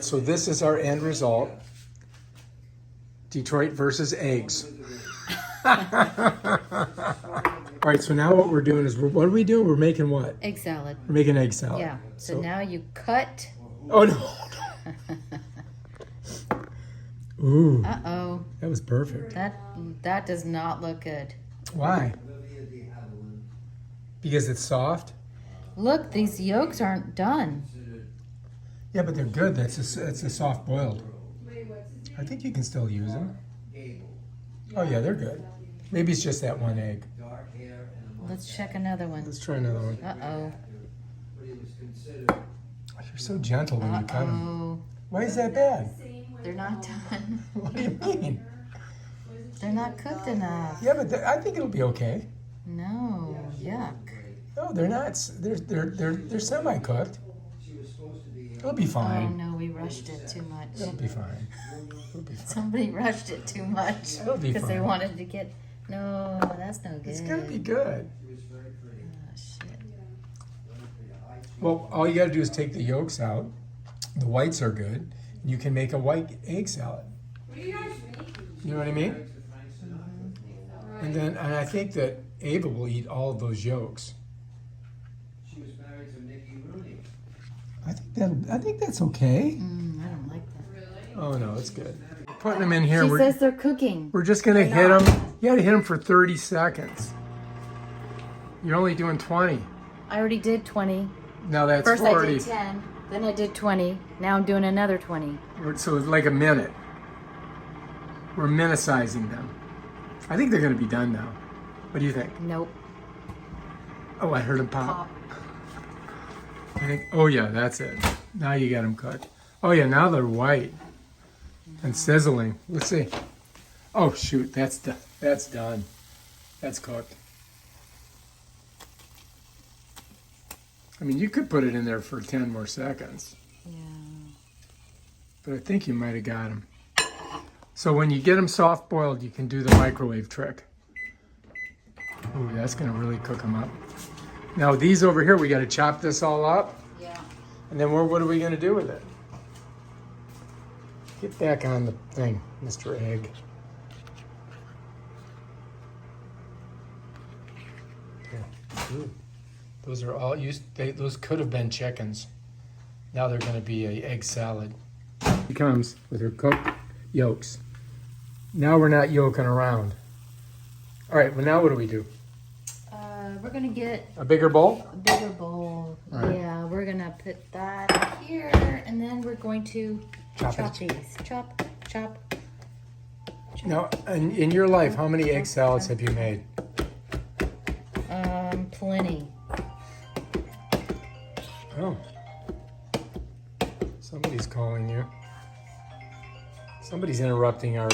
So this is our end result. Detroit versus eggs. All right, so now what we're doing is, what are we doing? We're making what? Egg salad. We're making egg salad. Yeah. So now you cut. Oh, no. Ooh. Uh-oh. That was perfect. That does not look good. Why? Because it's soft? Look, these yolks aren't done. Yeah, but they're good. It's a soft boiled. I think you can still use them. Oh yeah, they're good. Maybe it's just that one egg. Let's check another one. Let's try another one. Uh-oh. You're so gentle when you cut them. Uh-oh. Why is that bad? They're not done. What do you mean? They're not cooked enough. Yeah, but I think it'll be okay. No. Yuck. No, they're not. They're semi-cooked. It'll be Oh fine. no, we rushed it too much. It'll be fine. It'll be fine. Somebody rushed it too much It'll be because they fine. wanted to get. No, that's no good. It's gonna be good. Oh, shit. Well, all you gotta do is take the yolks out. The whites are good. You can make a white egg salad. You know what I mean? And I think that Ava will eat all of those yolks. I think that's okay. I don't like that. Oh no, it's good. We're putting them in here. She says they're cooking. We're just gonna hit them. You gotta hit them for 30 seconds. You're only doing 20. I already did 20. Now that's First 40. I did 10. Then I did 20. Now I'm doing another 20. So it's like a minute. We're minute-sizing them. I think they're gonna be done now. What do you think? Nope. Oh, I heard them pop. Pop. I think. Oh yeah, that's it. Now you got them cooked. Oh yeah, now they're white and sizzling. Let's see. Oh shoot, that's done. That's done. That's cooked. I mean, you could put it in there for 10 more seconds. Yeah. But I think you might have got them. So when you get them soft boiled, you can do the microwave trick. Ooh, that's gonna really cook them up. Now these over here, we gotta chop this all up. Yeah. And then what are we gonna do with it? Get back on the thing, Mr. Egg. Here. Ooh. Those are all used. Those could have been chickens. Now they're gonna be a egg salad. She comes with her cooked yolks. Now we're not yolking around. All right, well now what do we do? We're going to get A bigger bowl? a bigger bowl. All right. Yeah, we're going to put that here. And then we're going to Chop chop it. these. Chop, chop. Now, in your life, how many egg salads have you made? Plenty. Oh. Somebody's calling you. Somebody's interrupting our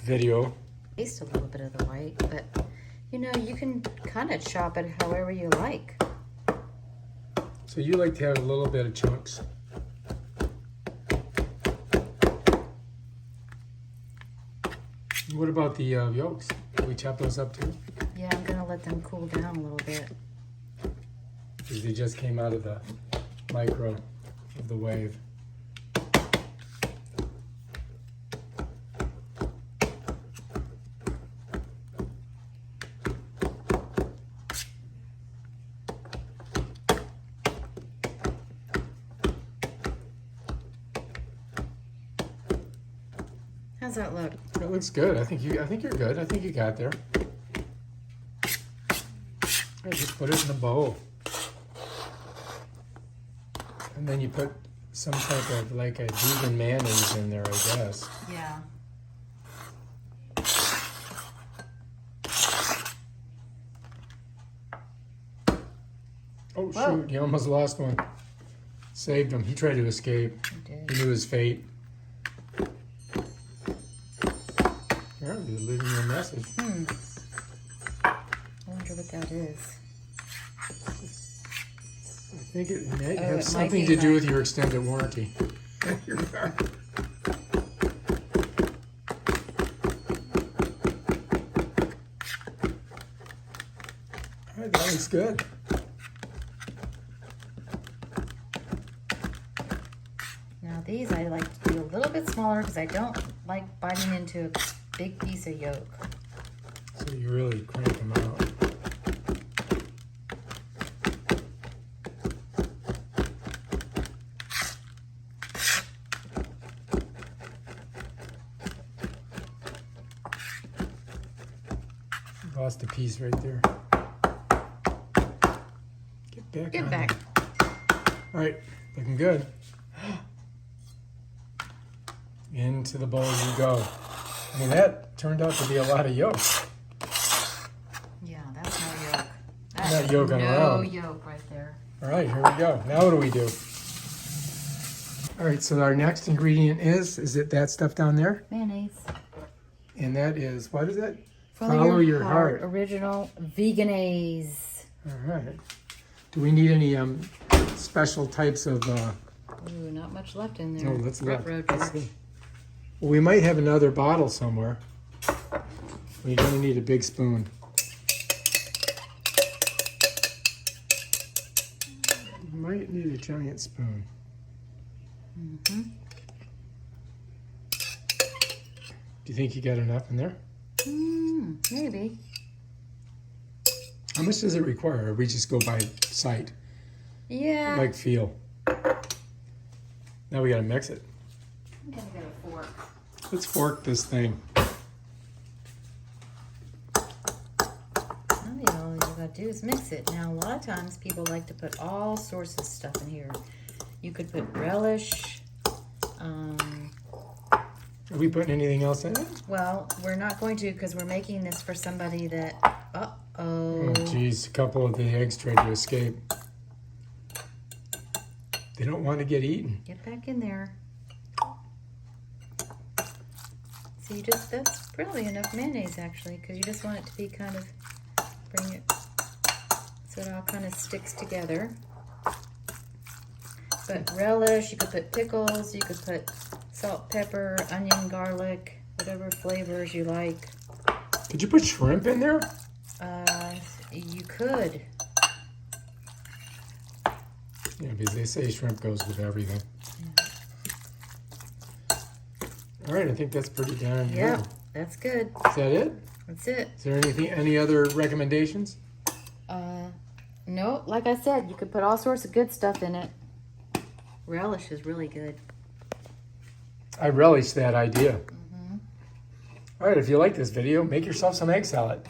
video. Taste a little bit of the white, but you know, you can kind of chop it however you like. So you like to have a little bit of chunks. What about the yolks? Can we chop those up too? Yeah, I'm going to let them cool down a little bit. Because they just came out of the micro of the wave. How's that look? That looks good. I think you're good. I think you got there. Yeah, just put it in a bowl. And then you put some type of like a vegan mayonnaise in there, I guess. Yeah. Oh Whoa. shoot, you almost lost one. Saved him. He tried to escape. I did. He knew his fate. Apparently you're leaving me a message. I wonder what that is. I think it may Oh, have it might something be to do my- with your extended warranty. Your car. All right, that looks good. Now these I like it to be a little bit smaller because I don't like biting into a big piece of yolk. So you really crank them out. Lost a piece right there. Get back. Get on back. there. All right, looking good. Into the bowl you go. I mean, that turned out to be a lot of yolk. Yeah, that's no yolk. Not That's yolking no around. yolk right there. All right, here we go. Now what do we do? All right, so our next ingredient is it that stuff down there? Mayonnaise. And that is, what is that? Follow your heart. Original veganese. All right. Do we need any special types of, Ooh, not much left in there. no, let's look. Ruh-roh, Let's George. see. Well, we might have another bottle somewhere. We're gonna need a big spoon. Might need a giant spoon. Mm-hmm. Do you think you got enough in there? Maybe. How much does it require? Or we just go by sight, Yeah. like feel? Now we gotta mix it. I'm gonna get a fork. Let's fork this thing. All you gotta do is mix it. Now, a lot of times people like to put all sorts of stuff in here. You could put relish. Are we putting anything else in it? Well, we're not going to because we're making this for somebody that. Oh, geez, a couple of the eggs tried to escape. They don't want to get eaten. Get back in there. See, that's probably enough mayonnaise actually, because you just want it to be kind of, bring it so it all kind of sticks together. But relish, you could put pickles, you could put salt, pepper, onion, garlic, whatever flavors you like. Could you put shrimp in there? You could. Yeah, because they say shrimp goes with everything. All right, I think that's pretty darn good. Yeah, that's good. Is that it? That's it. Is there any other recommendations? No, like I said, you could put all sorts of good stuff in it. Relish is really good. I relish that idea. All right, if you like this video, make yourself some egg salad.